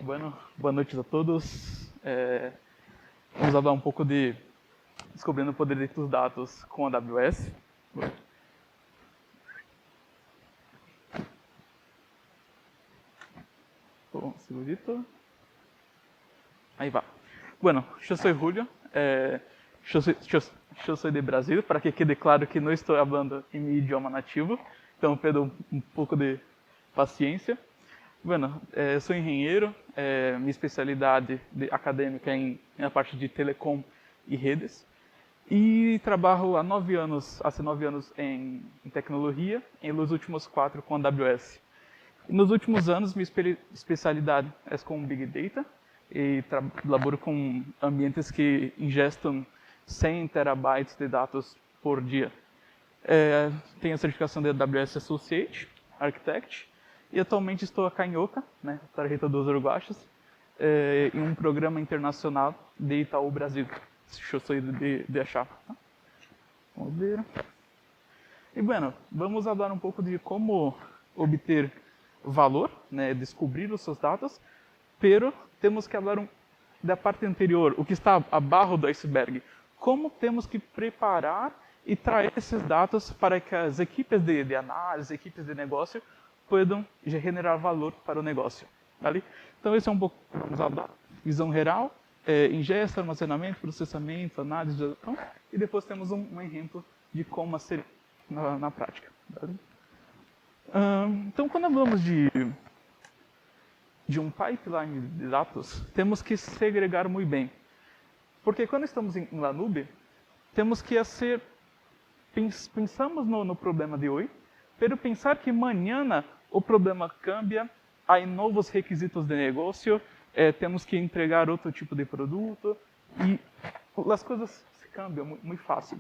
Bueno, boa noite a todos. Vamos falar um pouco de descobrindo o poder dos dados com a AWS. Um segundito. Ahí va. Bueno, eu sou Julio. Eu sou de Brasil, para que quede claro que não estou falando em meu idioma nativo, então peço um pouco de paciência. Bueno, sou engenheiro, minha especialidade acadêmica é na parte de telecom e redes. E trabalho há 9 anos em tecnologia, e nos últimos 4 com a AWS. E nos últimos anos, minha especialidade é com Big Data, e laboro com ambientes que ingestam 100 terabytes de dados por dia. Tenho a certificação de AWS Associate, Architect, e atualmente estou aqui em Oca, né, Tarjeta dos Uruguaios, em um programa internacional de Itaú Brasil. Eu sou de achar. Vamos ver. E, bueno, vamos falar um pouco de como obter valor, né, descobrir os seus dados, pero temos que falar da parte anterior, o que está abaixo do iceberg. Como temos que preparar e trazer esses dados para que as equipes de análise, equipes de negócio, possam generar valor para o negócio. Vale? Então, esse é um pouco, vamos falar, visão geral, ingesta, armazenamento, processamento, análise, gestão, e depois temos um exemplo de como ser na prática. Vale? Então, quando falamos de um pipeline de dados, temos que segregar muito bem. Porque quando estamos em la nube, temos que pensamos no problema de hoje, pero pensar que amanhã o problema cambia, há novos requisitos de negócio, temos que entregar outro tipo de produto, e as coisas se cambiam muito fácil.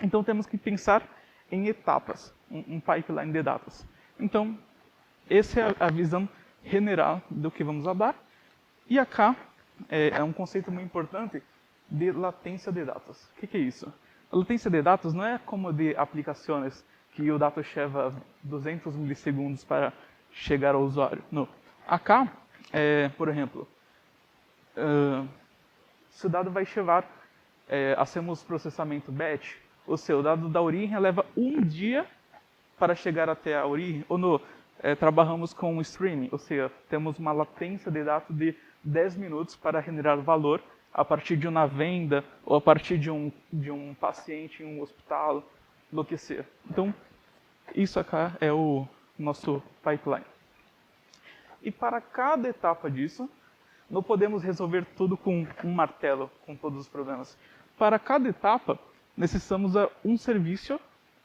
Então temos que pensar em etapas, um pipeline de dados. Então, essa é a visão general do que vamos falar. E acá é um conceito muito importante de latência de dados. O que é isso? A latência de dados não é como de aplicações que o dado leva 200 milissegundos para chegar ao usuário. Não. Acá, por exemplo, se o dado vai chegar, hacemos processamento batch, ou seja, o dado da origem leva um dia para chegar até a origem, ou no, trabalhamos com streaming, ou seja, temos uma latência de dados de 10 minutos para generar valor a partir de uma venda ou a partir de um paciente em um hospital, o que seja. Então, isso acá é o nosso pipeline. E para cada etapa disso, não podemos resolver tudo com um martelo, com todos os problemas. Para cada etapa, necessitamos de um serviço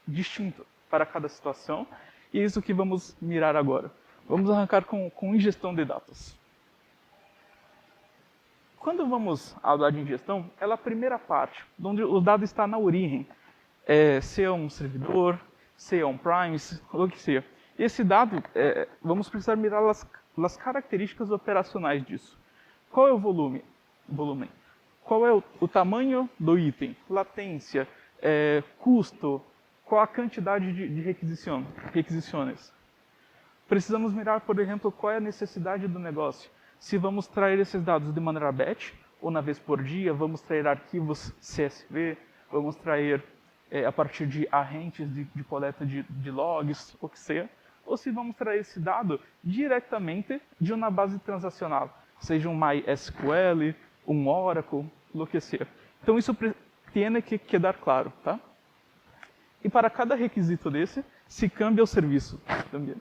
distinto para cada situação, e é isso que vamos mirar agora. Vamos arrancar com ingestão de dados. Quando vamos falar de ingestão, ela é a primeira parte, onde o dado está na origem, se é um servidor, se é on-prime, o que seja. Esse dado, vamos precisar mirar as características operacionais disso. Qual é o volume? Qual é o tamanho do item? Latência, custo, qual a quantidade de requisições? Precisamos mirar, por exemplo, qual é a necessidade do negócio. Se vamos trazer esses dados de maneira batch, ou uma vez por dia, vamos trazer arquivos CSV, vamos trazer a partir de arrentes de coleta de logs, o que seja, ou se vamos trazer esse dado diretamente de uma base transacional, seja um MySQL, um Oracle, o que seja. Então isso tem que quedar claro, tá? E para cada requisito desse, se cambia o serviço também.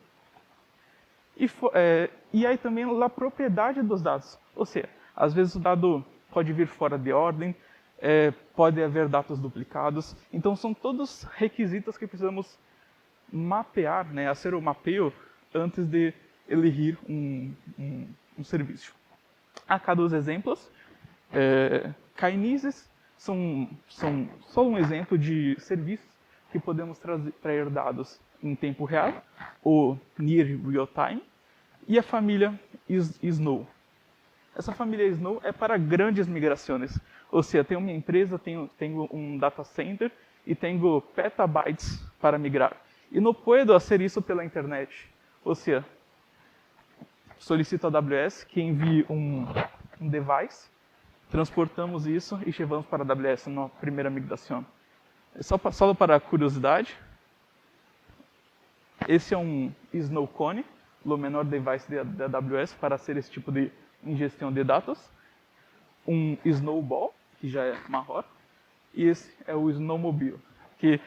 E aí também a propriedade dos dados. Ou seja, às vezes o dado pode vir fora de ordem, pode haver dados duplicados. Então são todos requisitos que precisamos mapear, né, fazer o mapeio antes de elegir um serviço. Acá dos exemplos. Kinesis são só um exemplo de serviços que podemos trazer dados em tempo real, ou near real time, e a família Snow. Essa família Snow é para grandes migrações, ou seja, tenho minha empresa, tenho um data center e tenho petabytes para migrar. E não posso fazer isso pela internet, ou seja, solicito a AWS que envie um device, transportamos isso e levamos para a AWS na primeira migração. Só para curiosidade, esse é um Snowcone, o menor device da AWS para ser esse tipo de ingestão de dados. Um Snowball, que já é maior, e esse é o Snowmobile, que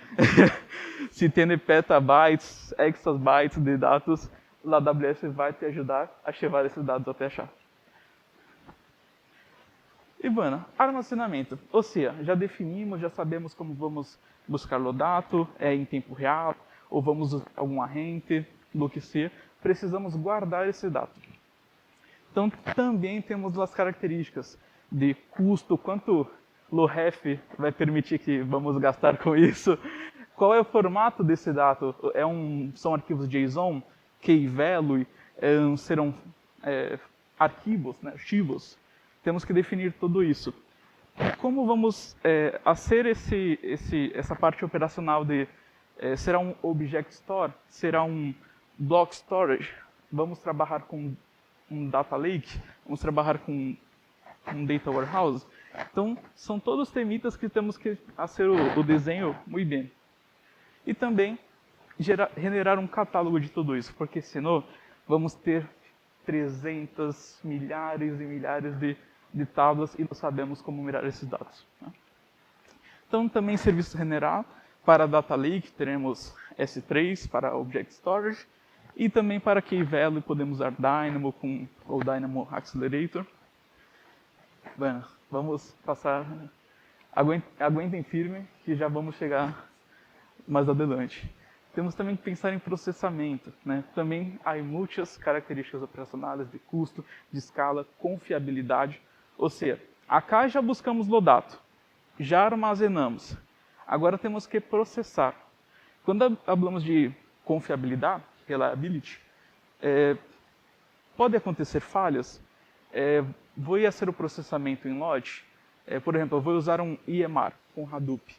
se tem petabytes, exabytes de dados, a AWS vai te ajudar a levar esses dados até a chave. E, bueno, armazenamento. Ou seja, já definimos, já sabemos como vamos buscar o dado, em tempo real, ou vamos usar algum agente, do que seja. Precisamos guardar esse dado. Então, também temos as características de custo, quanto o ref vai permitir que vamos gastar com isso, qual é o formato desse dado, são arquivos JSON, key value, serão arquivos, né, arquivos. Temos que definir tudo isso. Como vamos fazer essa parte operacional de será um Object Store, será um Block Storage, vamos trabalhar com um Data Lake, vamos trabalhar com um Data Warehouse. Então, são todos temitas que temos que fazer o desenho muito bem. E também generar um catálogo de tudo isso, porque senão vamos ter 300 milhares e milhares de tablas e não sabemos como mirar esses dados. Né? Então, também serviço general para Data Lake, teremos S3 para Object Storage, e também para Key Value podemos usar Dynamo ou Dynamo Accelerator. Bueno, vamos passar, aguentem firme que já vamos chegar mais adelante. Temos também que pensar em processamento. Né? Também há muitas características operacionais de custo, de escala, confiabilidade. Ou seja, acá já buscamos o dado, já armazenamos. Agora temos que processar. Quando falamos de confiabilidade, reliability, pode acontecer falhas. Vou fazer o processamento em lote. Por exemplo, eu vou usar um EMR com Hadoop.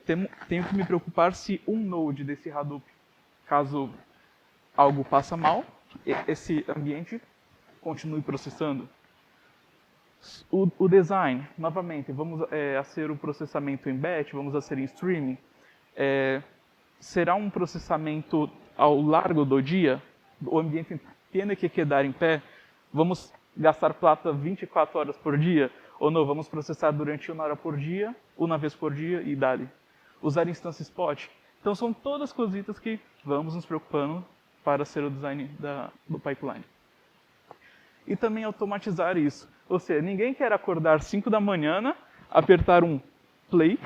Tenho que me preocupar se um node desse Hadoop, caso algo passe mal, esse ambiente continue processando. O design, novamente, vamos fazer o processamento em batch, vamos fazer em streaming. Será um processamento ao largo do dia? O ambiente tem que quedar em pé? Vamos gastar plata 24 horas por dia? Ou não, vamos processar durante 1 hora por dia, uma vez por dia e dali. Usar instância spot. Então são todas cositas que vamos nos preocupando para ser o design do pipeline. E também automatizar isso. Ou seja, ninguém quer acordar 5 da manhã, apertar um play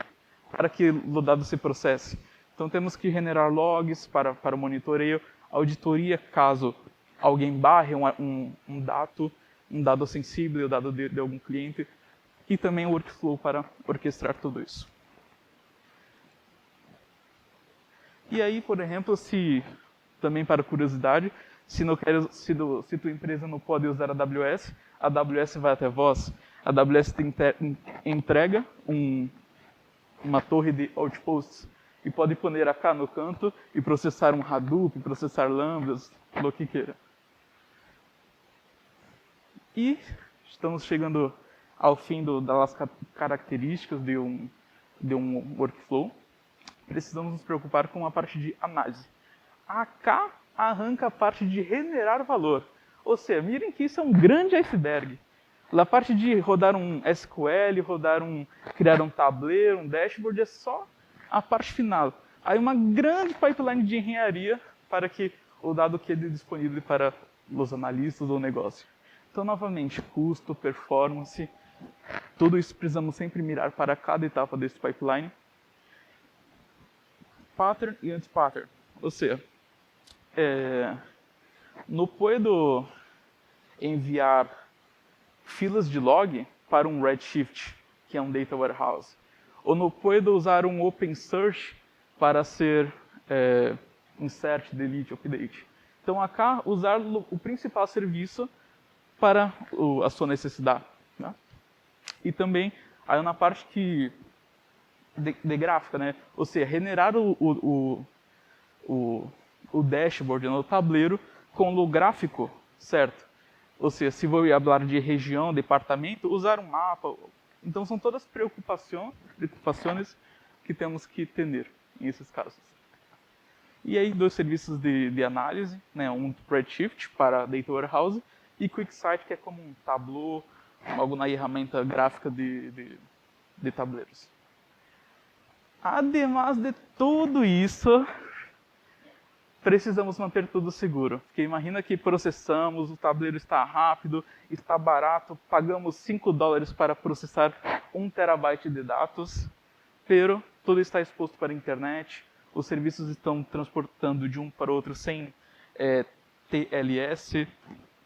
para que o dado se processe. Então temos que generar logs para o monitoreio, auditoria caso alguém barre um dado sensível, um dado de algum cliente, e também o workflow para orquestrar tudo isso. E aí, por exemplo, também para curiosidade, se tua empresa não pode usar a AWS vai até vós. A AWS te entrega uma torre de outposts e pode pôr acá no canto e processar um Hadoop, processar lambdas, o que queira. E estamos chegando ao fim das características de um workflow. Precisamos nos preocupar com a parte de análise. Acá arranca a parte de generar valor. Ou seja, mirem que isso é um grande iceberg. A parte de rodar um SQL, criar um tabuleiro, um dashboard, é só a parte final. Aí uma grande pipeline de engenharia para que o dado quede disponível para os analistas do negócio. Então, novamente, custo, performance, tudo isso precisamos sempre mirar para cada etapa desse pipeline. Pattern e anti-pattern. Ou seja, não puedo enviar filas de log para um Redshift, que é um Data Warehouse. Ou não puedo usar um OpenSearch para ser insert, delete, update. Então, acá, usar o principal serviço para a sua necessidade. Né? E também, aí na parte de gráfica, né? Ou seja, generar o dashboard no tabuleiro com o gráfico certo? Ou seja, se vou falar de região, departamento, usar um mapa. Então são todas preocupações que temos que ter nesses casos. E aí, dois serviços de análise, né? Um Redshift para Data Warehouse e QuickSight, que é como um Tableau, algo na ferramenta gráfica de tabuleiros. Ademais de tudo isso, precisamos manter tudo seguro. Porque imagina que processamos, o tabuleiro está rápido, está barato, pagamos $5 para processar 1 terabyte de dados, pero tudo está exposto para a internet, os serviços estão transportando de um para o outro sem TLS,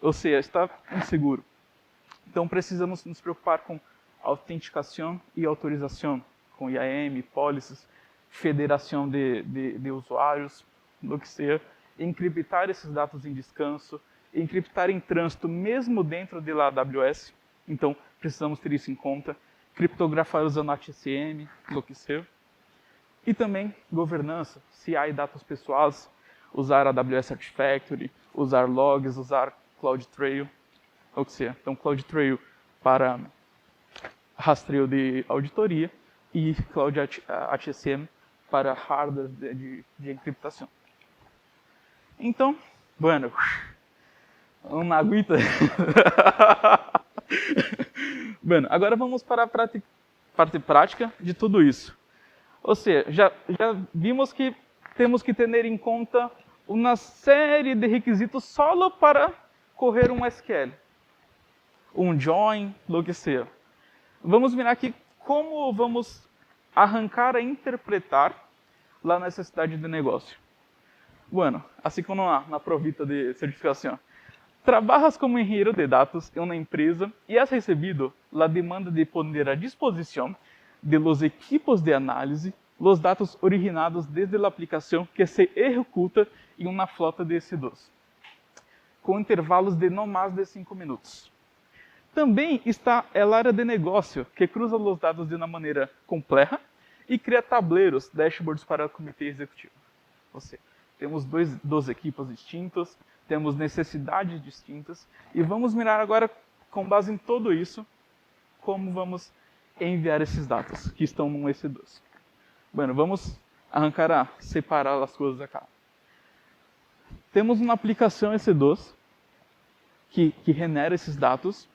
ou seja, está inseguro. Então precisamos nos preocupar com autenticação e autorização, com IAM, policies, federação de usuários, do que seja, encriptar esses dados em descanso, encriptar em trânsito mesmo dentro da AWS, então precisamos ter isso em conta, criptografar usando HCM, do que seja. E também governança, CI e dados pessoais, usar AWS Artifactory, usar logs, usar CloudTrail, ou que seja. Então, CloudTrail para rastreio de auditoria e Cloud HCM para hardware de encriptação. Então, bueno, uma aguita. Bueno, agora vamos para a parte prática de tudo isso. Ou seja, já vimos que temos que ter em conta uma série de requisitos só para correr um SQL. Um join, lo que seja. Vamos mirar aqui como vamos arrancar a interpretar a necessidade de negócio. Bueno, assim como na provita de certificação. Trabalhas como engenheiro de dados em uma empresa e has recebido a demanda de poner à disposição de los equipos de análise os dados originados desde a aplicação que se executa em uma flota de EC2, com intervalos de não mais de 5 minutos. Também está a área de negócio, que cruza os dados de uma maneira complexa e cria tabuleiros, dashboards para o comitê executivo. Ou seja, temos dois equipos distintos, temos necessidades distintas, e vamos mirar agora, com base em tudo isso, como vamos enviar esses dados que estão no EC2. Bueno, vamos separar as coisas acá. Temos uma aplicação EC2 que genera esses dados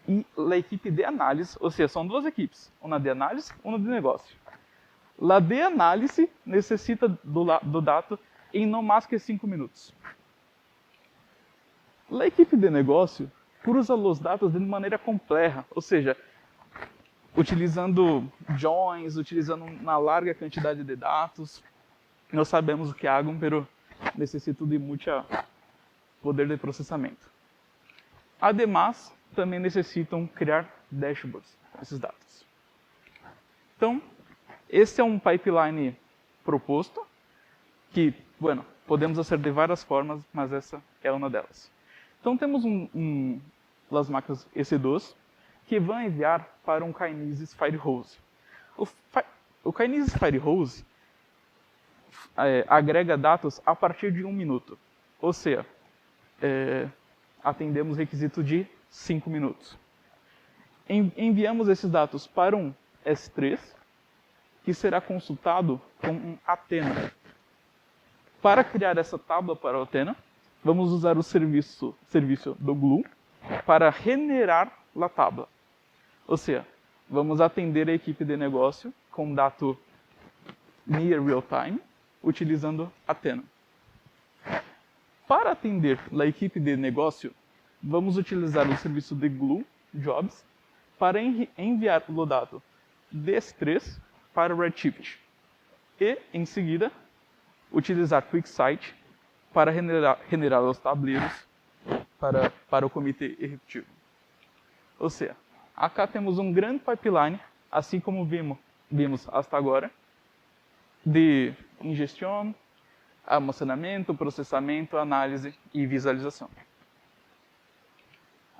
e a equipe de análise, ou seja, são duas equipes, uma de análise e uma de negócio. A de análise necessita do dado em não mais que 5 minutos. A equipe de negócio cruza os dados de maneira complexa, ou seja, utilizando joins, utilizando uma larga quantidade de dados. Nós sabemos o que hagam, pero necessito de muito poder de processamento. Ademais, também necessitam criar dashboards com esses dados. Então, esse é um pipeline proposto, que, bueno, podemos fazer de várias formas, mas essa é uma delas. Então, temos as máquinas EC2, que vão enviar para um Kinesis Firehose. O Kinesis Firehose agrega dados a partir de 1 minuto. Ou seja, atendemos requisito de 5 minutos. Enviamos esses dados para um S3, que será consultado com um Athena. Para criar essa tábua para o Athena, vamos usar o serviço do Glue para generar a tábua. Ou seja, vamos atender a equipe de negócio com dado near real time, utilizando Athena. Para atender a equipe de negócio, vamos utilizar o serviço de Glue Jobs para enviar o dado DS3 para o Redshift. E, em seguida, utilizar QuickSight para generar os tabuleiros para o comitê executivo. Ou seja, acá temos um grande pipeline, assim como vimos até agora, de ingestão, armazenamento, processamento, análise e visualização.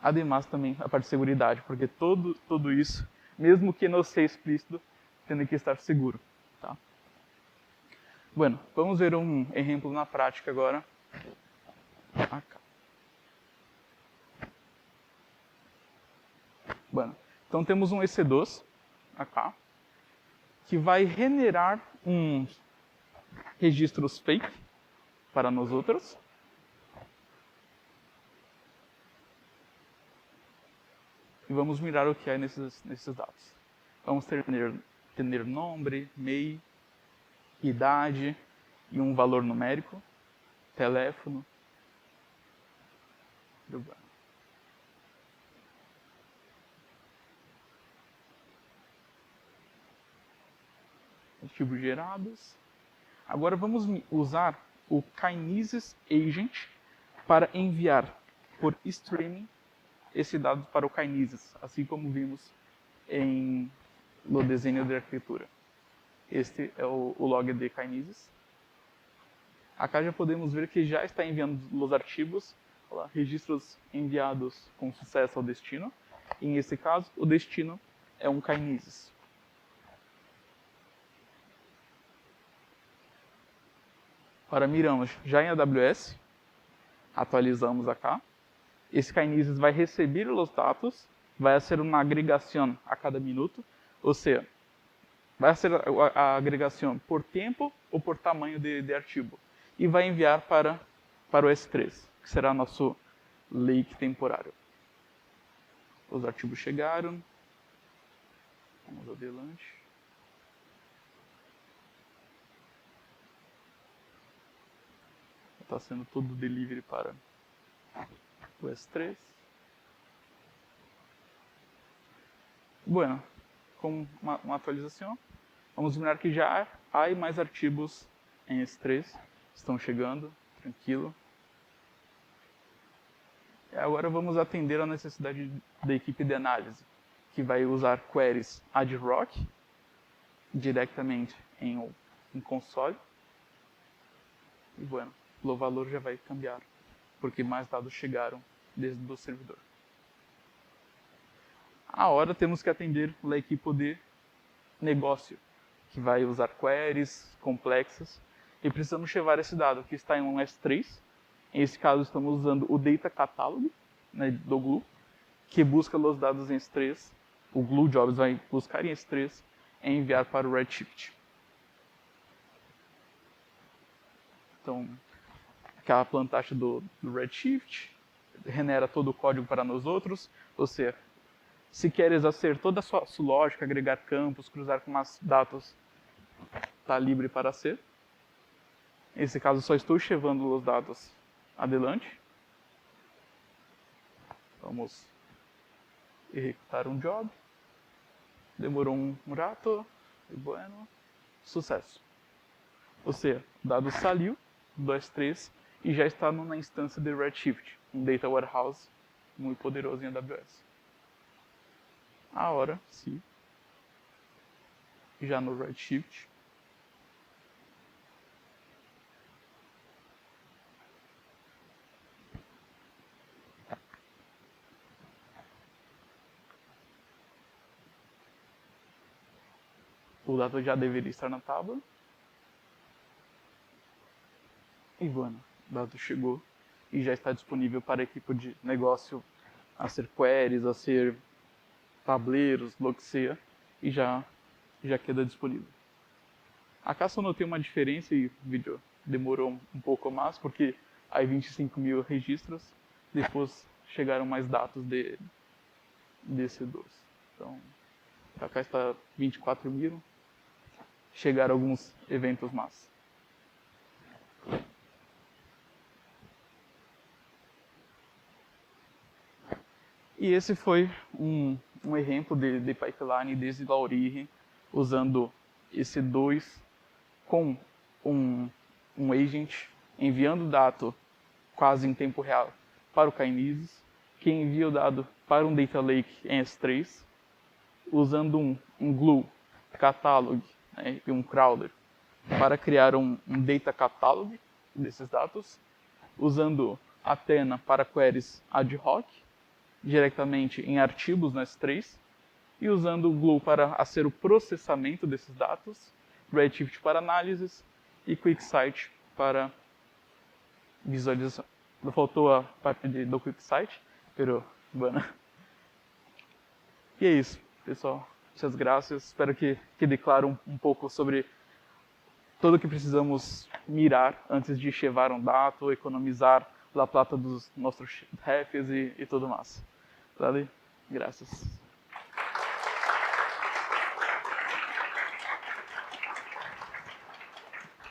Ademais, também a parte de segurança, porque tudo isso, mesmo que não seja explícito, tem que estar seguro. Tá? Bueno, vamos ver um exemplo na prática agora. Acá. Bueno, então temos um EC2 acá, que vai generar uns registros fake para nós outros. E vamos mirar o que há nesses dados. Vamos ter nome, MEI, idade e um valor numérico, teléfono. Arquivos gerados. Agora vamos usar o Kinesis Agent para enviar por streaming esse dado para o Kinesis, assim como vimos no desenho de arquitetura. Este é o log de Kinesis. Acá já podemos ver que já está enviando os arquivos, lá, registros enviados com sucesso ao destino. E nesse caso, o destino é um Kinesis. Agora miramos já em AWS, atualizamos acá. Esse Kinesis vai receber os dados, vai ser uma agregação a cada minuto, ou seja, vai ser a agregação por tempo ou por tamanho de arquivo. E vai enviar para o S3, que será nosso lake temporário. Os arquivos chegaram. Vamos adiante. Está sendo todo delivery para o S3. Bueno, com uma atualização, vamos mirar que já há mais arquivos em S3. Estão chegando, tranquilo. E agora vamos atender a necessidade da equipe de análise, que vai usar queries ad hoc diretamente em console. E bueno, o valor já vai cambiar, porque mais dados chegaram desde o servidor. Agora temos que atender a equipe de negócio, que vai usar queries complexas, e precisamos levar esse dado que está em um S3. Em esse caso, estamos usando o Data Catalog, né, do Glue, que busca os dados em S3. O Glue Jobs vai buscar em S3 e enviar para o Redshift. Então, aquela plantagem do Redshift genera todo o código para nós outros. Ou seja, se queres fazer toda a sua lógica, agregar campos, cruzar com as datas, está livre para ser. Nesse caso, só estou levando os dados adelante. Vamos executar um job. Demorou um rato. E bueno, sucesso. Ou seja, o dado saiu do S3 e já está numa instância de Redshift, um data warehouse muito poderoso em AWS. Agora, sim, já no Redshift, o dado já deveria estar na tábua. E bueno, o dado chegou e já está disponível para a equipe de negócio a ser queries, a ser tabuleiros, lo que seja, e já queda disponível. Acá só notei uma diferença e o vídeo demorou um pouco mais, porque há 25.000 registros, depois chegaram mais dados desse dos. Então, acá está 24.000, chegaram alguns eventos mais. E esse foi um exemplo de pipeline desde a origem, usando esse 2 com um agent, enviando o dado quase em tempo real para o Kinesis, que envia o dado para um Data Lake em S3, usando um Glue Catalog, né, e um Crawler para criar um Data Catalog desses dados, usando Athena para queries ad hoc, diretamente em arquivos no S3, e usando o Glue para fazer o processamento desses dados, Redshift para análises e QuickSight para visualização. Faltou a parte do QuickSight, pero bueno. E é isso, pessoal. Muitas graças. Espero que quede claro um pouco sobre tudo o que precisamos mirar antes de chevar um dado, economizar a plata dos nossos chefes e tudo mais. Vale? Graças.